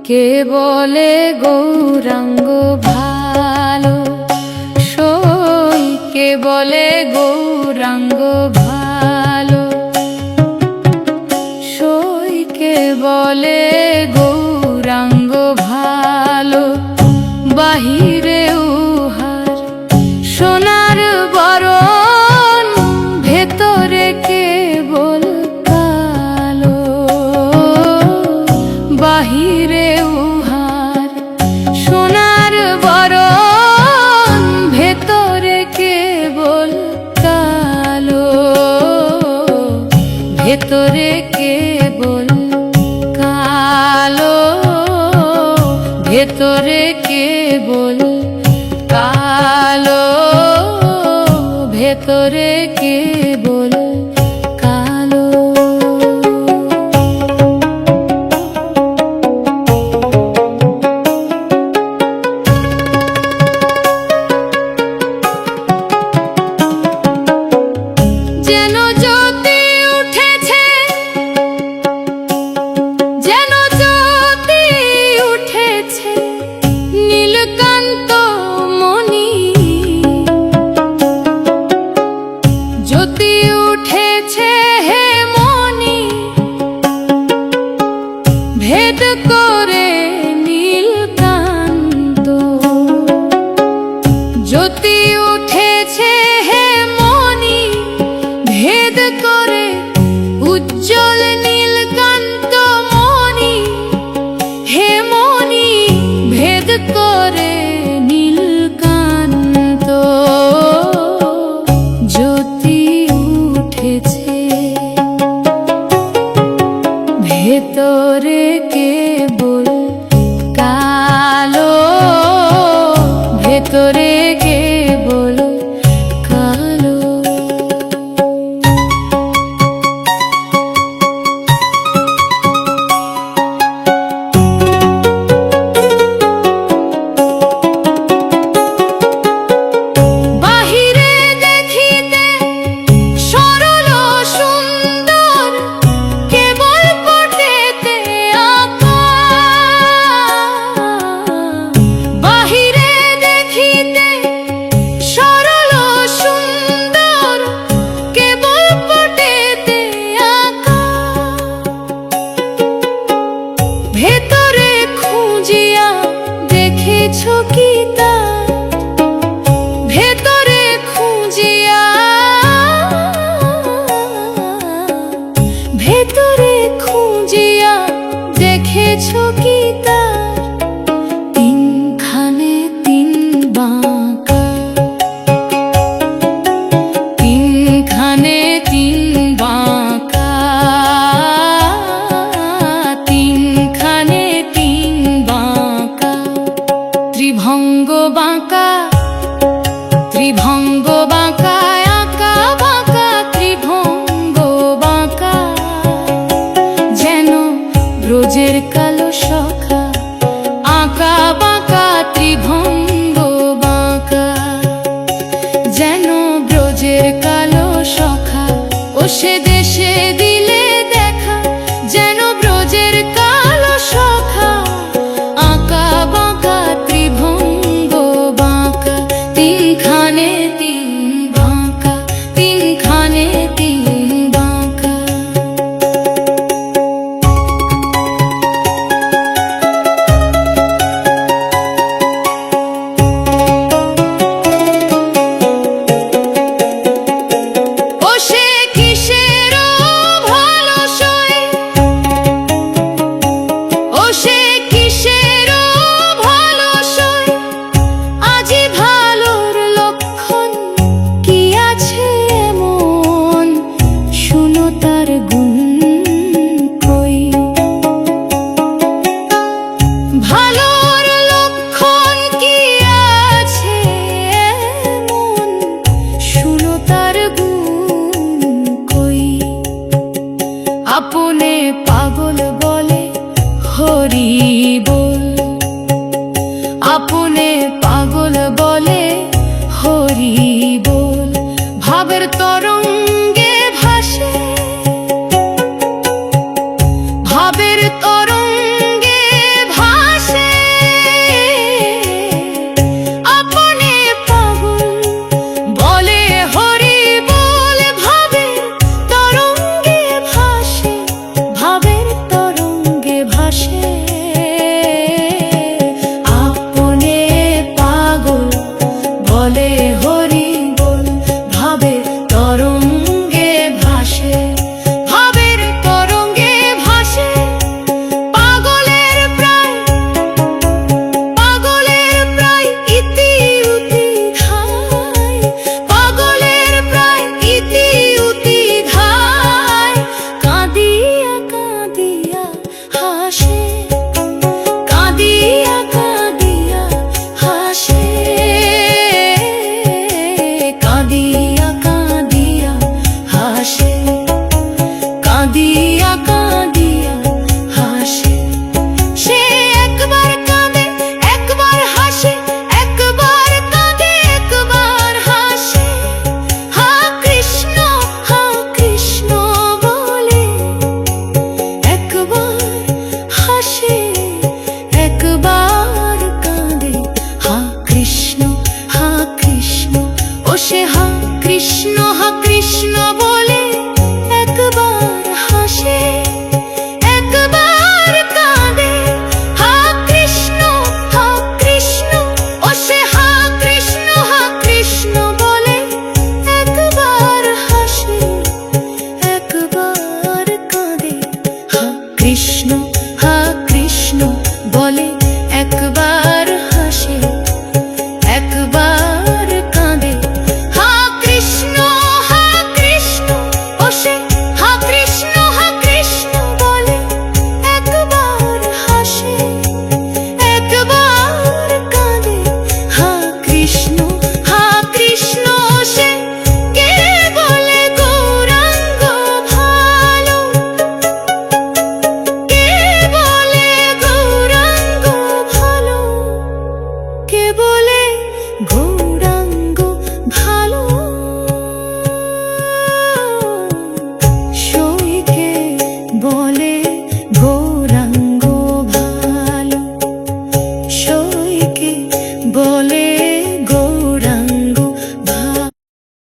কে বলে গৌরাঙ্গ ভালো, সই কে বলে গৌরাঙ্গ ভালো, সই কে বলে গৌরাঙ্গ ভালো। বাহিরে উহার সোনার বরণ, ভেতরে কেবল কালো। বাহিরে উহার সোনার বরণ, ভেতরে কেবল কালো। ভেতরে কেবল কালো, ভেতরে কেবল কালো, ভেতরে কেবল কালো। যেন জ্যোতি উঠেছে, যেন জ্যোতি উঠেছে নীলকান্ত মণি। জ্যোতি উঠেছে হে মণি, ভেদ করে নীলকান্ত। জ্যোতি উঠেছে হে মণি, ভেদ করে উজ্জ্বল নীলকান্ত মণি। হে মণি, ভেদ করে নীলকান্ত। জ্যোতি উঠেছে, ভেতরে কেবল কালো, ভেতরে কেবল কালো। বাহিরে দেখিতে সরল সুন্দর, কেবল পটেতে আঁকা। বাহিরে দেখিতে সরল সুন্দর, কেবল পটেতে আঁকা। ভেতরে খুঁজিয়া দেখেছ কি তা, ভেতরে খুঁজিয়া, ভেতরে খুঁজিয়া দেখেছ কি তা। তিনখানে তিন বাঁকা, তিনখানে তিন বাঁকা, তিনখানে তিন বাঁকা। ত্রিভঙ্গ বাঁকা, ত্রিভঙ্গ বাঁকা, আঁকা বাঁকা ত্রিভঙ্গ বাঁকা। যেন ব্রজের কালো সখা, আঁকা বাঁকা ত্রিভঙ্গ বাঁকা। যেন ব্রজের কালো সখা, ও সে দেশে দিলে দেখা। যেন ব্রজের কালো সখা, আঁকা বাঁকা ত্রিভঙ্গ বাঁকা। তিনখানে তিন বাঁকা, তিনখানে তিন বাঁকা। ও সে কিসের ভালো সই, ও সে কিসের ভালো সই। আজি ভালোর লক্ষণ কি আছে এমন, শুনো তার গুণ কই। ভালোর লক্ষণ কি আছে এমন, শুনো তার গুণ কই। আপনে পাগল বলে হরি বল, আপনে পাগল বলে হরি বল। ভাবের তরঙ্গে ভাসে, ভাবের তরঙ্গে ভাসে। কৃষ্ণ